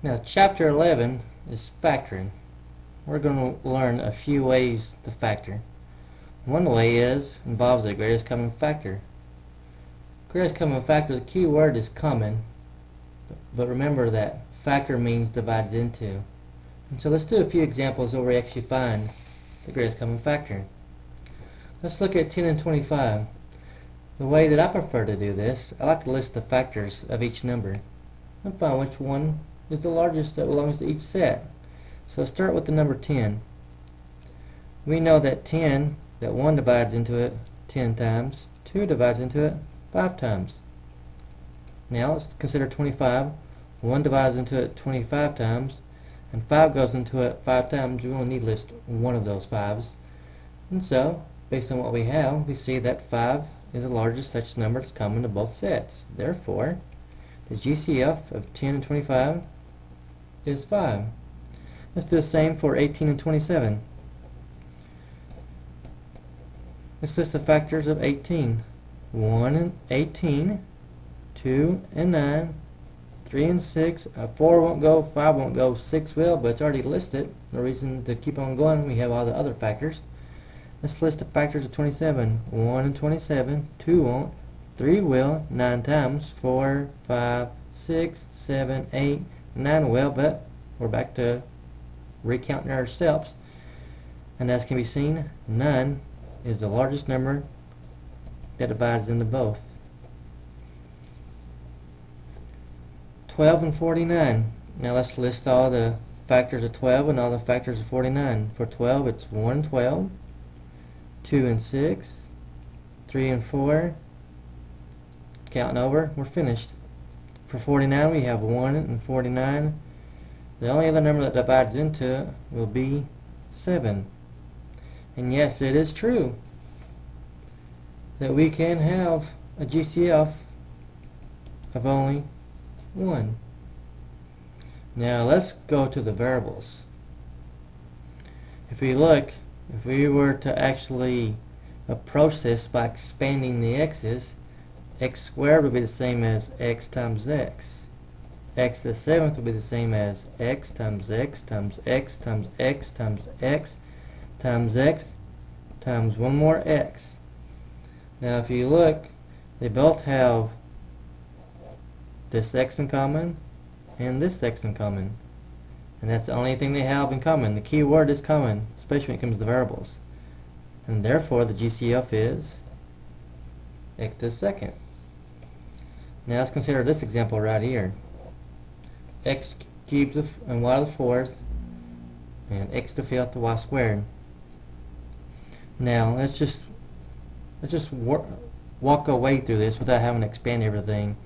Now, Chapter 11 is factoring. We're going to learn a few ways to factor. One way involves the greatest common factor. Greatest common factor, the key word is common, but remember that factor means divides into. And so let's do a few examples where we actually find the greatest common factor. Let's look at 10 and 25. The way that I prefer to do this, I like to list the factors of each number and find which one is the largest that belongs to each set. So start with the number 10. We know that 10, that 1 divides into it 10 times, 2 divides into it 5 times. Now let's consider 25. 1 divides into it 25 times, and 5 goes into it 5 times. We only need to list one of those 5s. And so, based on what we have, we see that 5 is the largest such number that's common to both sets. Therefore, the GCF of 10 and 25 is 5. Let's do the same for 18 and 27. Let's list the factors of 18. 1 and 18, 2 and 9, 3 and 6, 4 won't go, 5 won't go, 6 will, but it's already listed. No reason to keep on going. We have all the other factors. Let's list the factors of 27. 1 and 27, 2 won't, 3 will, 9 times, 4, 5, 6, 7, 8, 9 will, but we're back to recounting our steps. And as can be seen, 9 is the largest number that divides into both. 12 and 49. Now let's list all the factors of 12 and all the factors of 49. For 12, it's 1 and 12, 2 and 6, 3 and 4. Counting over, we're finished. For 49, we have 1 and 49. The only other number that divides into it will be 7. And yes, it is true that we can have a GCF of only 1. Now let's go to the variables. If we were to actually approach this by expanding the x's, x squared would be the same as x times x. X to the 7th would be the same as x times x times x times x times x times x times one more x. Now if you look, they both have this x in common and this x in common. And that's the only thing they have in common. The key word is common, especially when it comes to variables. And therefore the GCF is x to the 2nd. Now let's consider this example right here. X cubed and y to the 4th and x to the 5th to y squared. Now let's just walk our way through this without having to expand everything.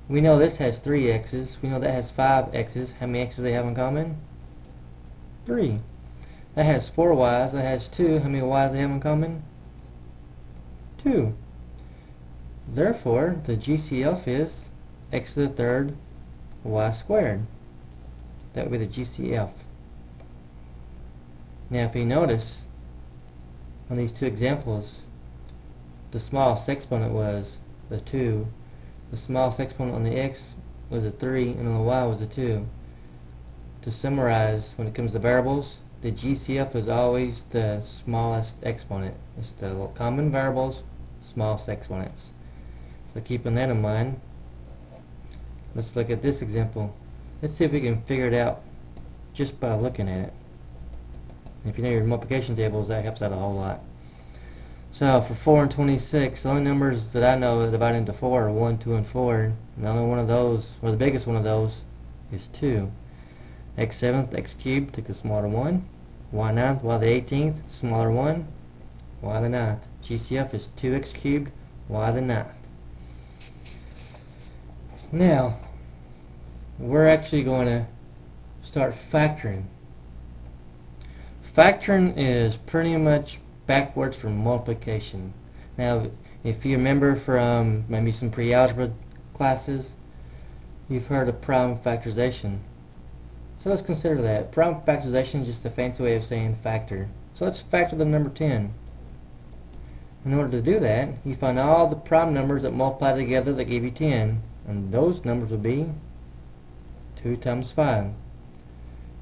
We know this has 3 x's. We know that has 5 x's. How many x's do they have in common? 3. That has 4 y's. That has 2. How many y's do they have in common? 2. Therefore, the GCF is x to the 3rd y squared. That would be the GCF. Now if you notice on these two examples, the smallest exponent was the 2, the smallest exponent on the x was a 3, and on the y was a 2. To summarize, when it comes to variables, the GCF is always the smallest exponent. It's the common variables, smallest exponents. So keeping that in mind, let's look at this example. Let's see if we can figure it out just by looking at it. If you know your multiplication tables, that helps out a whole lot. So for 4 and 26, the only numbers that I know that divide into 4 are 1, 2, and 4. And the only one of those, or the biggest one of those, is 2. X 7th, x cubed, take the smaller 1. Y 9th, y the 18th, smaller 1. Y the 9th. GCF is 2x cubed, y the 9th. Now, we're actually going to start factoring. Factoring is pretty much backwards from multiplication. Now, if you remember from maybe some pre-algebra classes, you've heard of prime factorization. So let's consider that. Prime factorization is just a fancy way of saying factor. So let's factor the number 10. In order to do that, you find all the prime numbers that multiply together that give you 10. And those numbers would be 2 times 5.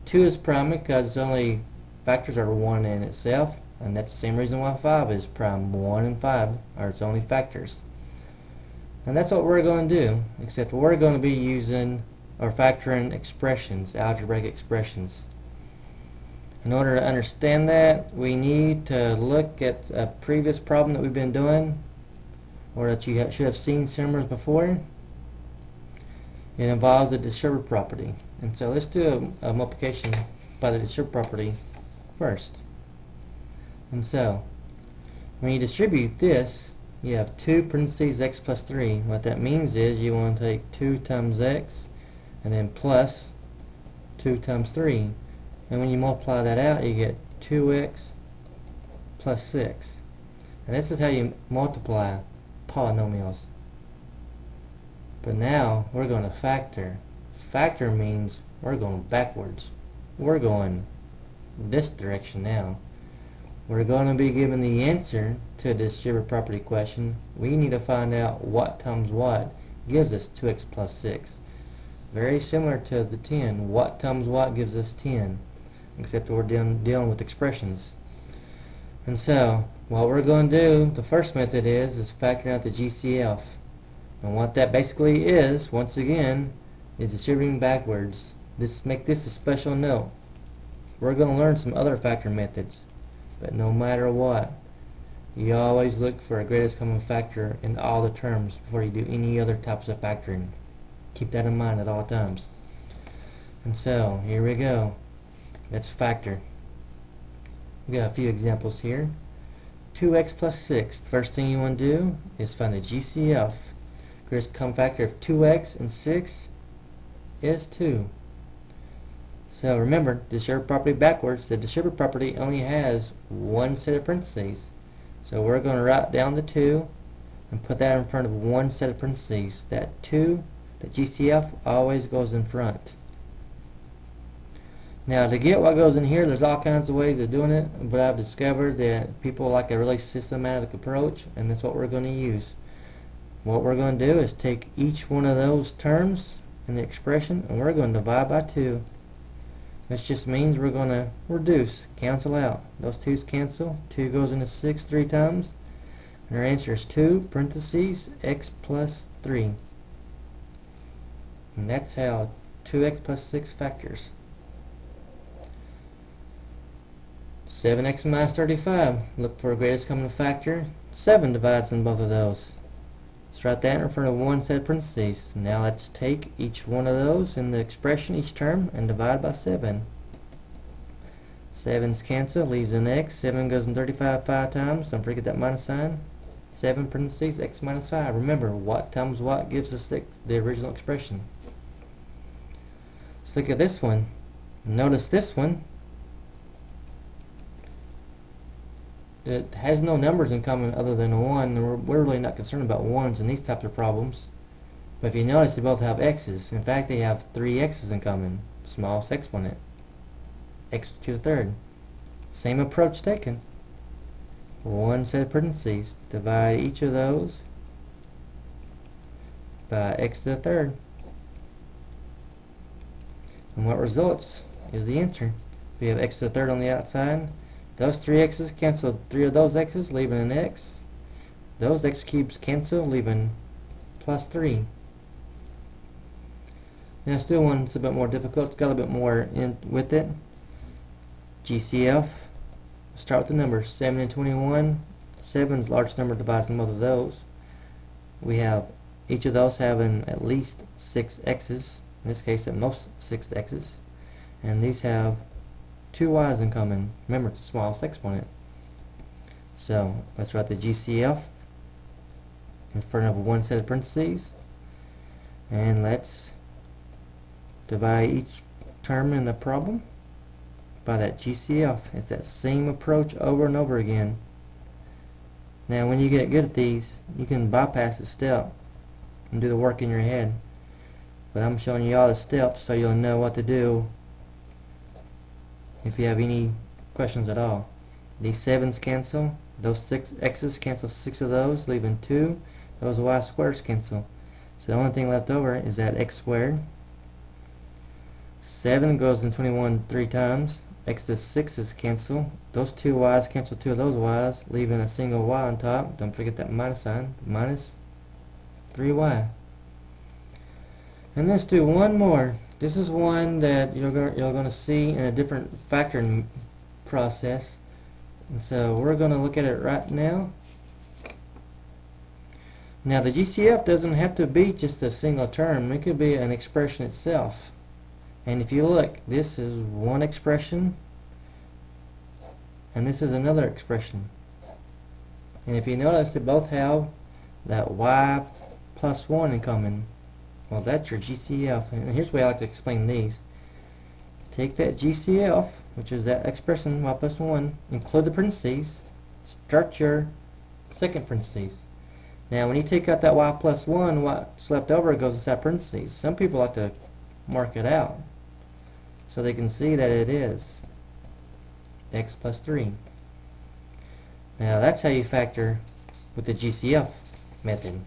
2 is prime because only factors are 1 in itself, and that's the same reason why 5 is prime. 1 and 5 are its only factors. And that's what we're going to do, except we're going to be using or factoring expressions, algebraic expressions. In order to understand that, we need to look at a previous problem that we've been doing, or that you should have seen similar before. It involves the distributive property. And so let's do a multiplication by the distributive property first. And so, when you distribute this, you have 2 parentheses x plus 3. What that means is you want to take 2 times x and then plus 2 times 3. And when you multiply that out, you get 2x plus 6. And this is how you multiply polynomials. But now we're going to factor. Factor means we're going backwards. We're going this direction now. We're going to be given the answer to a distributive property question. We need to find out what times what gives us 2x plus 6. Very similar to the 10. What times what gives us 10, except we're dealing with expressions. And so what we're going to do, the first method is factoring out the GCF. And what that basically is, once again, is distributing backwards. Make this a special note. We're going to learn some other factor methods, but no matter what, you always look for a greatest common factor in all the terms before you do any other types of factoring. Keep that in mind at all times. And so, here we go. Let's factor. We got a few examples here. 2x plus 6. The first thing you want to do is find the GCF. Greatest common factor of 2x and 6 is 2. So remember, distributive property backwards, the distributive property only has one set of parentheses. So we're going to write down the 2 and put that in front of one set of parentheses. That 2, the GCF, always goes in front. Now to get what goes in here, there's all kinds of ways of doing it, but I've discovered that people like a really systematic approach, and that's what we're going to use. What we're going to do is take each one of those terms in the expression and we're going to divide by 2. This just means we're going to reduce, cancel out. Those 2's cancel. 2 goes into 6 3 times. And our answer is 2 parentheses x plus 3. And that's how 2x plus 6 factors. 7x minus 35. Look for a greatest common factor. 7 divides in both of those. Let's write that in front of one set of parentheses. Now let's take each one of those in the expression, each term, and divide by 7. 7's cancel, leaves an x. 7 goes in 35 5 times. Don't forget that minus sign. 7 parentheses x minus 5. Remember, what times what gives us the original expression. Let's look at this one. Notice this one. It has no numbers in common other than a 1. We're really not concerned about 1s in these types of problems. But if you notice, they both have x's. In fact, they have 3 x's in common. Smallest exponent. X to the third. Same approach taken. One set of parentheses. Divide each of those by x to the third. And what results is the answer. We have x to the third on the outside. Those 3 x's cancel 3 of those x's, leaving an x. Those x cubes cancel, leaving plus 3. Now still one that's a bit more difficult. It's got a bit more in with it. GCF. Start with the numbers. 7 and 21. 7's largest number divides in both of those. We have each of those having at least 6 x's. In this case, at most 6 x's. And these have 2 y's in common. Remember, it's the smallest exponent. So let's write the GCF in front of one set of parentheses, and let's divide each term in the problem by that GCF. It's that same approach over and over again. Now when you get good at these, you can bypass the step and do the work in your head, but I'm showing you all the steps so you'll know what to do if you have any questions at all. These 7's cancel. Those 6 x's cancel 6 of those, leaving 2. Those y squares cancel. So the only thing left over is that x squared. 7 goes in 21 3 times. X to 6's cancel. Those two y's cancel two of those y's, leaving a single y on top. Don't forget that minus sign. Minus 3y. And let's do one more. This is one that you're going to see in a different factoring process. And so we're going to look at it right now. Now the GCF doesn't have to be just a single term. It could be an expression itself. And if you look, this is one expression, and this is another expression. And if you notice, they both have that y plus 1 in common. Well, that's your GCF. And here's the way I like to explain these. Take that GCF, which is that expression, y plus 1, include the parentheses, start your second parentheses. Now, when you take out that y plus 1, what's left over goes inside parentheses. Some people like to mark it out so they can see that it is x plus 3. Now, that's how you factor with the GCF method.